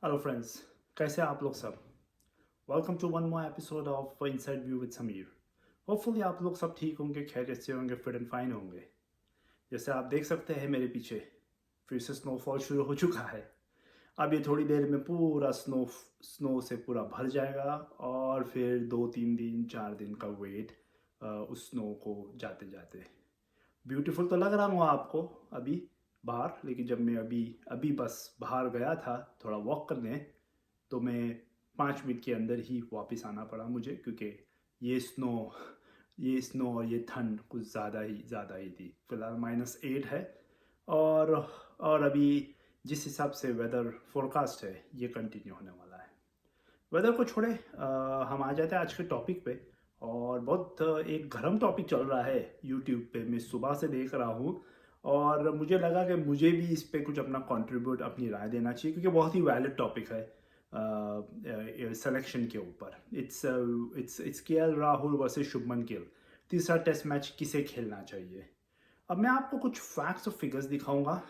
Hello friends, कैसे हैं आप लोग सब। Welcome to one more episode of inside view with Sameer. Hopefully आप लोग सब ठीक होंगे, खैरियत से होंगे, फिट एंड फाइन होंगे। जैसे आप देख सकते हैं मेरे पीछे फिर से स्नोफॉल शुरू हो चुका है। अब ये थोड़ी देर में पूरा स्नो से पूरा भर जाएगा और फिर 2-3 दिन 4 दिन का वेट उस स्नो को जाते जाते। ब्यूटीफुल तो लग रहा हूँ आपको अभी बाहर, लेकिन जब मैं अभी अभी बस बाहर गया था थोड़ा वॉक करने, तो मैं 5 मिनट के अंदर ही वापस आना पड़ा मुझे, क्योंकि ये स्नो और ये ठंड कुछ ज़्यादा ही थी। फिलहाल -8 है। और अभी जिस हिसाब से वेदर फोरकास्ट है ये कंटिन्यू होने वाला है। वेदर को छोड़े हम आ जाते हैं आज के टॉपिक पे। और बहुत एक गर्म टॉपिक चल रहा है यूट्यूब पे, मैं सुबह से देख रहा हूँ। और मुझे लगा कि मुझे भी इस पे कुछ अपना कंट्रीब्यूट, अपनी राय देना चाहिए, क्योंकि बहुत ही वैलिड टॉपिक है सिलेक्शन के ऊपर। It's KL Rahul versus Shubman Gill. तीसरा टेस्ट मैच किसे खेलना चाहिए। अब मैं आपको कुछ फैक्ट्स और फिगर्स दिखाऊंगा।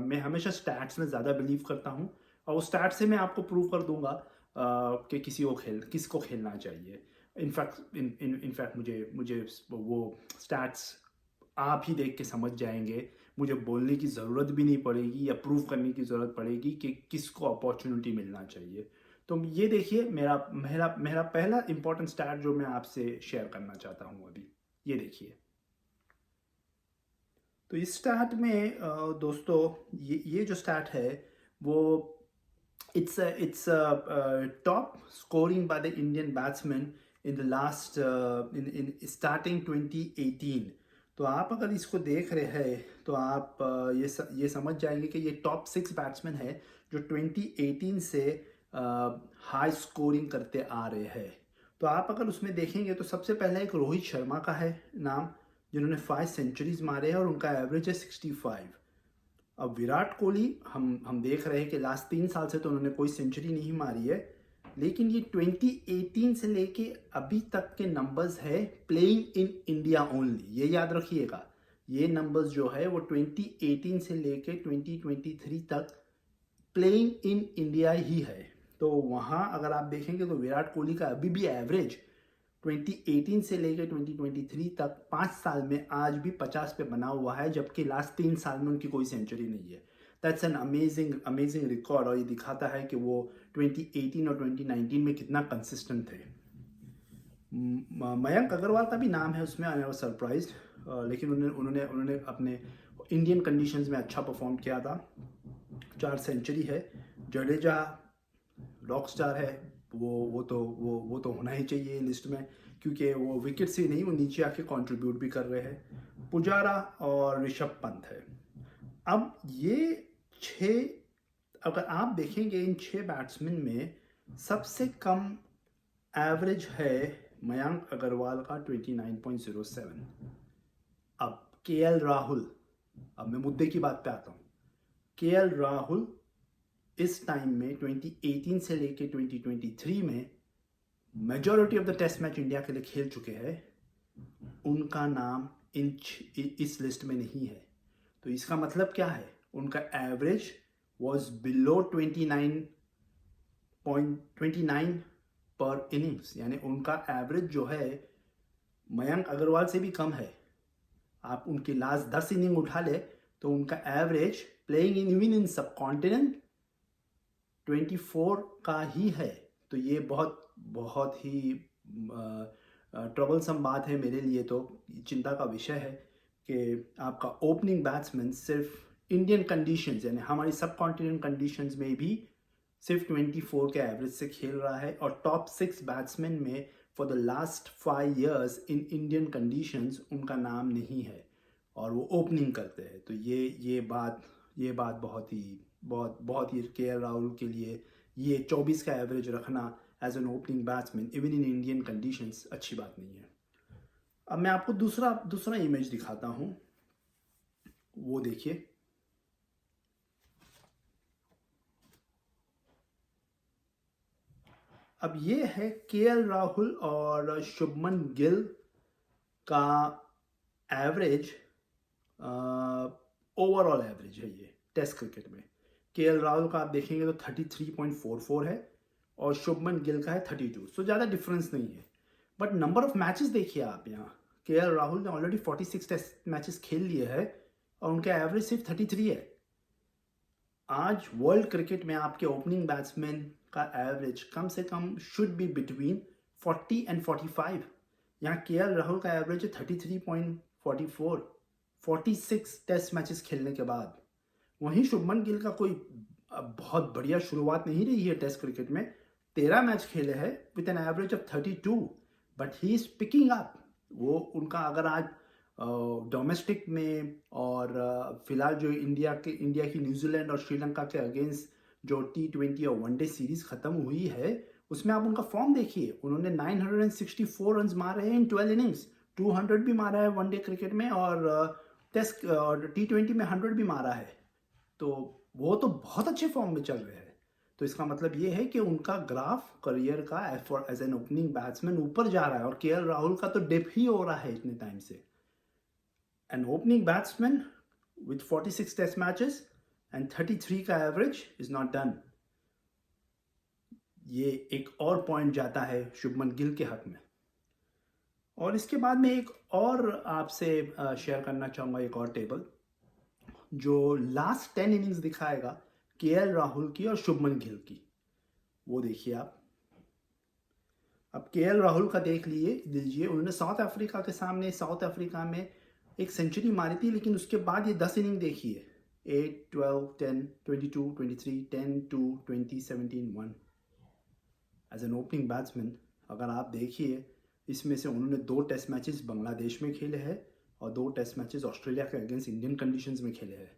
मैं हमेशा स्टैट्स में ज़्यादा बिलीव करता हूँ, और उस स्टैट से मैं आपको प्रूव कर दूंगा कि किसको खेलना चाहिए। इनफैक्ट मुझे मुझे वो स्टैट्स आप ही देख के समझ जाएंगे। मुझे बोलने की ज़रूरत भी नहीं पड़ेगी या प्रूव करने की ज़रूरत पड़ेगी कि किसको अपॉर्चुनिटी मिलना चाहिए। तो ये देखिए, मेरा मेरा मेरा पहला इंपॉर्टेंट स्टैट जो मैं आपसे शेयर करना चाहता हूँ अभी, ये देखिए। तो इस स्टैट में दोस्तों, ये जो स्टैट है वो it's top scoring by the Indian batsman in the last in starting 2018। तो आप अगर इसको देख रहे हैं तो आप ये समझ जाएंगे कि ये टॉप 6 बैट्समैन है जो 2018 से हाई स्कोरिंग करते आ रहे हैं। तो आप अगर उसमें देखेंगे तो सबसे पहला एक रोहित शर्मा का है नाम, जिन्होंने 5 सेंचुरीज मारे हैं और उनका एवरेज है 65। अब विराट कोहली, हम देख रहे हैं कि लास्ट 3 साल से तो उन्होंने कोई सेंचुरी नहीं मारी है, लेकिन ये 2018 से लेके अभी तक के नंबर्स है प्लेइंग इन इंडिया ओनली। ये याद रखिएगा, ये नंबर्स जो है वो 2018 से लेके 2023 तक प्लेइंग इन इंडिया ही है। तो वहाँ अगर आप देखेंगे तो विराट कोहली का अभी भी एवरेज 2018 से लेकर 2023 तक 5 साल में आज भी 50 पे बना हुआ है, जबकि लास्ट 3 साल में उनकी कोई सेंचुरी नहीं है। दैट्स एन अमेजिंग रिकॉर्ड, और ये दिखाता है कि वो 2018 और 2019 में कितना कंसिस्टेंट थे। मयंक अग्रवाल का भी नाम है उसमें, आई वाज सरप्राइज्ड, लेकिन उन्होंने अपने इंडियन कंडीशंस में अच्छा परफॉर्म किया था। 4 सेंचुरी है। जडेजा रॉक स्टार है, वो तो होना ही चाहिए लिस्ट में, क्योंकि वो विकेट से नहीं, वो नीचे आके कंट्रीब्यूट भी कर रहे हैं। पुजारा और ऋषभ पंत है। अब ये 6, अगर आप देखेंगे इन 6 बैट्समैन में सबसे कम एवरेज है मयंक अग्रवाल का 29.07। अब केएल राहुल, अब मैं मुद्दे की बात पे आता हूँ। केएल राहुल इस टाइम में 2018 से लेके 2023 में majority of the test match India के लिए खेल चुके हैं। उनका नाम इस लिस्ट में नहीं है। तो इसका मतलब क्या है, उनका एवरेज वॉज बिलो 29 पर इनिंग्स, यानी उनका एवरेज जो है मयंक अग्रवाल से भी कम है। आप उनकी लास्ट 10 इनिंग उठा ले तो उनका average playing in even in सब कॉन्टिनेंट 24 का ही है। तो ये बहुत ही ट्रबलसम बात है मेरे लिए, तो चिंता का विषय है कि आपका ओपनिंग बैट्समैन सिर्फ इंडियन कंडीशंस, यानी हमारी सब कॉन्टिनेंट कंडीशंस में भी सिर्फ 24 के एवरेज से खेल रहा है, और टॉप 6 बैट्समैन में for the last 5 years in Indian conditions उनका नाम नहीं है, और वो ओपनिंग करते हैं। तो ये बात बहुत ही केएल राहुल के लिए ये 24 का एवरेज रखना as an opening batsman even in Indian conditions अच्छी बात नहीं है। अब मैं आपको दूसरा इमेज दिखाता हूँ, वो देखिए। अब ये है केएल राहुल और शुभमन गिल का एवरेज, ओवरऑल एवरेज है ये टेस्ट क्रिकेट में। केएल राहुल का आप देखेंगे तो 33.44 है और शुभमन गिल का है 32, सो ज़्यादा डिफरेंस नहीं है। बट नंबर ऑफ मैचेस देखिए आप यहाँ, केएल राहुल ने ऑलरेडी 46 टेस्ट मैचेस खेल लिए हैं और उनका एवरेज सिर्फ 33 है। आज वर्ल्ड क्रिकेट में आपके ओपनिंग बैट्समैन का एवरेज कम से कम शुड बी बिटवीन 40 एंड 45। यहाँ केएल राहुल का एवरेज है 33.44, 46 टेस्ट मैचेस खेलने के बाद। वहीं शुभमन गिल का कोई बहुत बढ़िया शुरुआत नहीं रही है टेस्ट क्रिकेट में, 13 मैच खेले हैं with an average of 32, but he is picking up. वो उनका अगर आज डोमेस्टिक में और फिलहाल जो इंडिया की न्यूजीलैंड और श्रीलंका के अगेंस्ट जो T20 और वनडे सीरीज खत्म हुई है, उसमें आप उनका फॉर्म देखिए। उन्होंने 964 रन मारे हैं इन 12 इनिंग्स, 200 भी मारा है वनडे क्रिकेट में और टेस्ट और T20 में 100 भी मारा है। तो वो तो बहुत अच्छे फॉर्म में चल रहे हैं। तो इसका मतलब ये है कि उनका ग्राफ करियर का एज एन ओपनिंग बैट्समैन ऊपर जा रहा है और केएल राहुल का तो डिप ही हो रहा है इतने टाइम से। An opening batsman with 46 test matches and 33 का एवरेज इज नॉट डन। ये एक और पॉइंट जाता है शुभमन गिल के हक में। और इसके बाद में एक और आपसे शेयर करना चाहूँगा एक और टेबल जो लास्ट 10 इनिंग्स दिखाएगा केएल राहुल की और शुभमन गिल की। वो देखिए आप। अब केएल राहुल का देख लीजिए, उन्होंने साउथ अफ्रीका के सामने साउथ अफ्रीका में एक सेंचुरी मारी थी, लेकिन उसके बाद ये 10 इनिंग देखिए, 8, 12, 10, 22, 23, 10, 2, 20, 17, 1। एज एन ओपनिंग बैट्समैन अगर आप देखिए, इसमें से उन्होंने 2 टेस्ट मैचेस बांग्लादेश में खेले हैं और 2 टेस्ट मैचेस ऑस्ट्रेलिया के अगेंस्ट इंडियन कंडीशंस में खेले हैं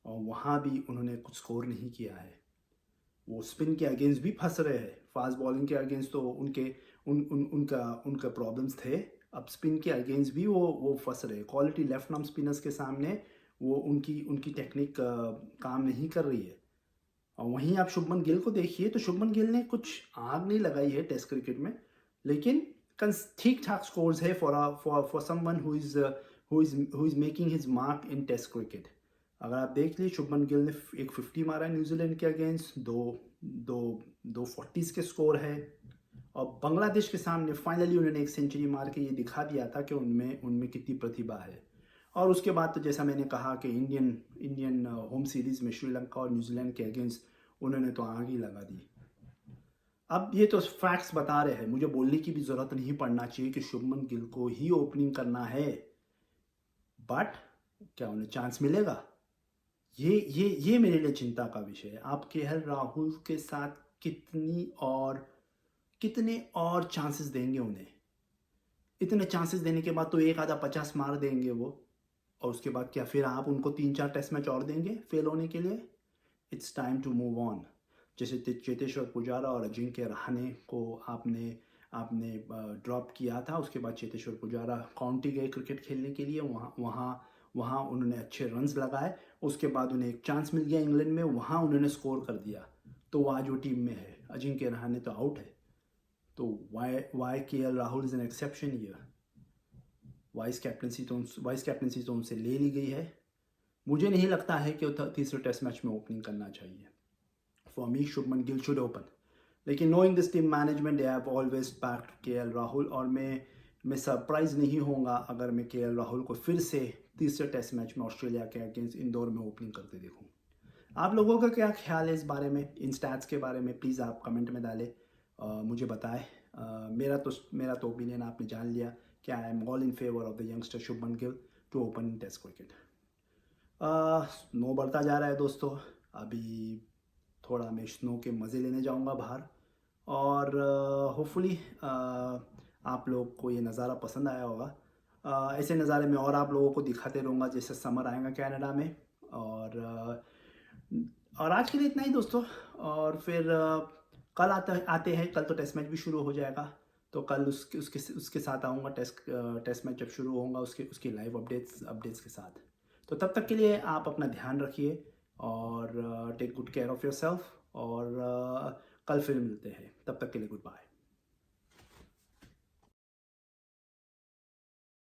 और वहाँ भी उन्होंने कुछ स्कोर नहीं किया है। वो स्पिन के अगेंस्ट भी फंस रहे हैं, फास्ट बॉलिंग के अगेंस्ट तो उनका प्रॉब्लम्स थे, अब स्पिन के अगेंस्ट भी वो फंस रहे। क्वालिटी लेफ्ट आर्म स्पिनर्स के सामने वो उनकी टेक्निक काम नहीं कर रही है। और वहीं आप शुभमन गिल को देखिए, तो शुभमन गिल ने कुछ आग नहीं लगाई है टेस्ट क्रिकेट में, लेकिन ठीक ठाक स्कोर्स है for someone who is making his mark in test cricket. अगर आप देख लीजिए, शुभमन गिल ने एक 50 मारा है न्यूजीलैंड के अगेंस्ट, दो 40s के स्कोर है और बांग्लादेश के सामने फाइनली उन्होंने एक सेंचुरी मार के ये दिखा दिया था कि उनमें कितनी प्रतिभा है। और उसके बाद तो जैसा मैंने कहा कि इंडियन होम सीरीज़ में श्रीलंका और न्यूजीलैंड के अगेंस्ट उन्होंने तो आग ही लगा दी। अब ये तो फैक्ट्स बता रहे हैं, मुझे बोलने की भी ज़रूरत नहीं पड़ना चाहिए कि शुभमन गिल को ही ओपनिंग करना है, बट क्या उन्हें चांस मिलेगा? ये मेरे लिए चिंता का विषय है। आप केएल राहुल के साथ कितने और चांसेस देंगे उन्हें? इतने चांसेस देने के बाद तो एक आधा 50 मार देंगे वो, और उसके बाद क्या फिर आप उनको 3-4 टेस्ट मैच और देंगे फेल होने के लिए? It's time to move on. जैसे चेतेश्वर पुजारा और अजिंक्य रहाणे को आपने ड्रॉप किया था, उसके बाद चेतेश्वर पुजारा काउंटी गए क्रिकेट खेलने के लिए, वहाँ उन्होंने अच्छे रन्स लगाए, उसके बाद उन्हें एक चांस मिल गया इंग्लैंड में, वहाँ उन्होंने स्कोर कर दिया, तो वो आज वो टीम में है। अजिंक्य रहाणे तो आउट है, तो why KL Rahul is an exception here. Vice captaincy तो उनसे ले ली गई है। मुझे नहीं लगता है कि वो तीसरे टेस्ट मैच में ओपनिंग करना चाहिए। For me Shubman Gill should open, लेकिन knowing this team management, they have always backed KL Rahul, और मैं सरप्राइज नहीं होऊंगा अगर मैं केएल राहुल को फिर से तीसरे टेस्ट मैच में ऑस्ट्रेलिया के अगेंस्ट इंदौर में ओपनिंग करते देखूं। आप लोगों का क्या ख्याल है इस बारे में, इन स्टैट्स के बारे में? प्लीज़ आप कमेंट में डालें, मुझे बताएं। मेरा तो ओपिनियन आपने जान लिया कि I am all in favour of the youngster Shubman Gill to open in test cricket. स्नो बढ़ता जा रहा है दोस्तों, अभी थोड़ा मैं स्नो के मज़े लेने जाऊंगा बाहर, और होपफुली आप लोग को ये नज़ारा पसंद आया होगा। ऐसे नज़ारे में और आप लोगों को दिखाते रहूँगा जैसे समर आएगा कनाडा में। और आज के लिए इतना ही दोस्तों, और फिर कल आते हैं, कल तो टेस्ट मैच भी शुरू हो जाएगा, तो कल उसके साथ आऊँगा, टेस्ट मैच जब शुरू होगा उसकी लाइव अपडेट्स के साथ। तो तब तक के लिए आप अपना ध्यान रखिए और take good care of yourself, और कल फिर मिलते हैं, तब तक के लिए गुड बाय।